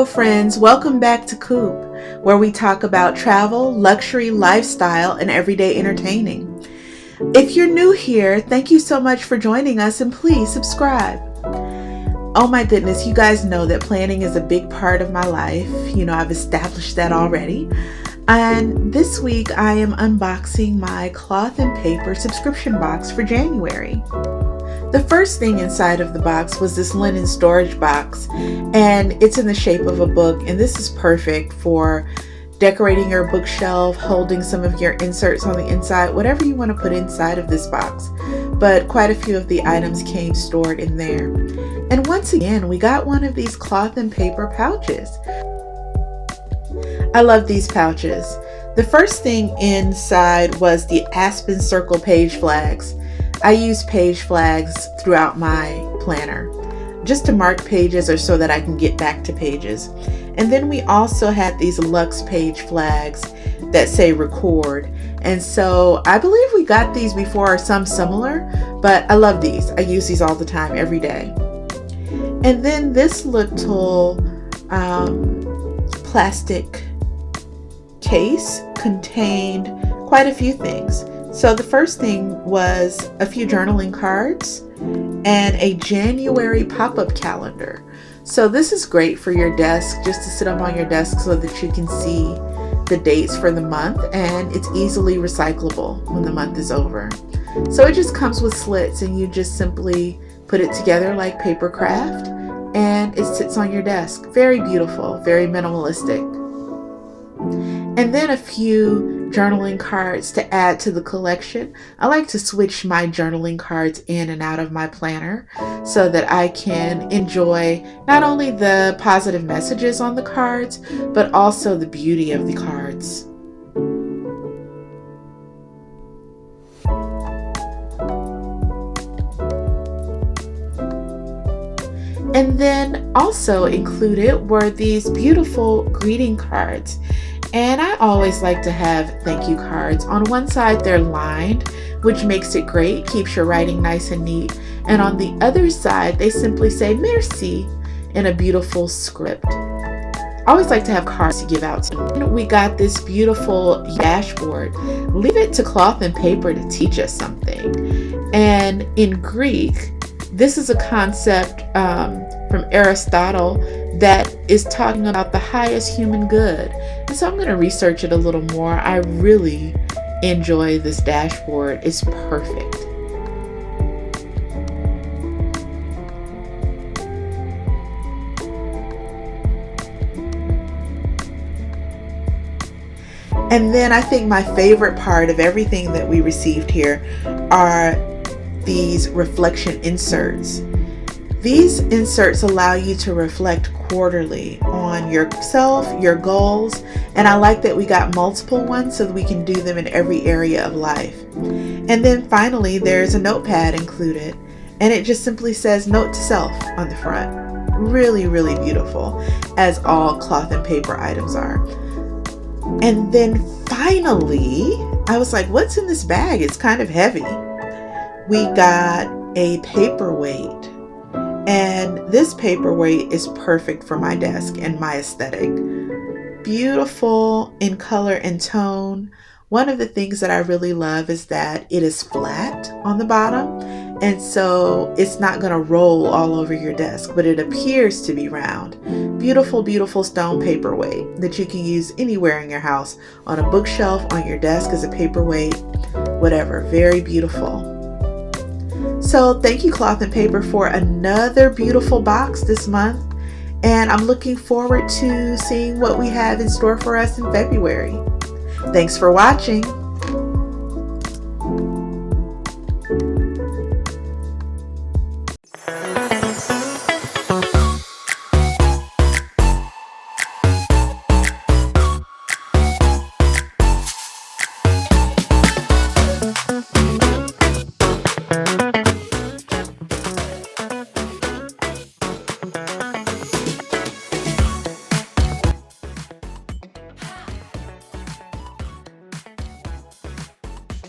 Hello friends, welcome back to Coop, where we talk about travel, luxury, lifestyle, and everyday entertaining. If you're new here, thank you so much for joining us and please subscribe. Oh my goodness, you guys know that planning is a big part of my life. I've established that already. And this week I am unboxing my cloth and paper subscription box for January. The first thing inside of the box was this linen storage box, and it's in the shape of a book, and this is perfect for decorating your bookshelf, holding some of your inserts on the inside, whatever you want to put inside of this box. But quite a few of the items came stored in there. And once again, we got one of these cloth and paper pouches. I love these pouches. The first thing inside was the Aspen Circle page flags. I use page flags throughout my planner just to mark pages or so that I can get back to pages. And then we also had these Luxe page flags that say record. And so I believe we got these before or some similar, but I love these. I use these all the time, every day. And then this little plastic case contained quite a few things. So the first thing was a few journaling cards and a January pop-up calendar. So this is great for your desk, just to sit up on your desk so that you can see the dates for the month, and it's easily recyclable when the month is over. So it just comes with slits and you just simply put it together like paper craft and it sits on your desk. Very beautiful, very minimalistic. And then a few journaling cards to add to the collection. I like to switch my journaling cards in and out of my planner so that I can enjoy not only the positive messages on the cards, but also the beauty of the cards. And then also included were these beautiful greeting cards. And I always like to have thank you cards. On one side, they're lined, which makes it great, keeps your writing nice and neat. And on the other side, they simply say merci in a beautiful script. I always like to have cards to give out to. We got this beautiful dashboard. Leave it to cloth and paper to teach us something. And in Greek, this is a concept from Aristotle that is talking about the highest human good. And so I'm going to research it a little more. I really enjoy this dashboard. It's perfect. And then I think my favorite part of everything that we received here are these reflection inserts. These inserts allow you to reflect quarterly on yourself, your goals, and I like that we got multiple ones so that we can do them in every area of life. And then finally, there's a notepad included, and it just simply says note to self on the front. Really, really beautiful, as all cloth and paper items are. And then finally, I was like, what's in this bag? It's kind of heavy. We got a paperweight. And this paperweight is perfect for my desk and my aesthetic. Beautiful in color and tone. One of the things that I really love is that it is flat on the bottom. And so it's not going to roll all over your desk, but it appears to be round. Beautiful, beautiful stone paperweight that you can use anywhere in your house, on a bookshelf, on your desk as a paperweight, whatever. Very beautiful. So thank you, Cloth and Paper, for another beautiful box this month. And I'm looking forward to seeing what we have in store for us in February. Thanks for watching.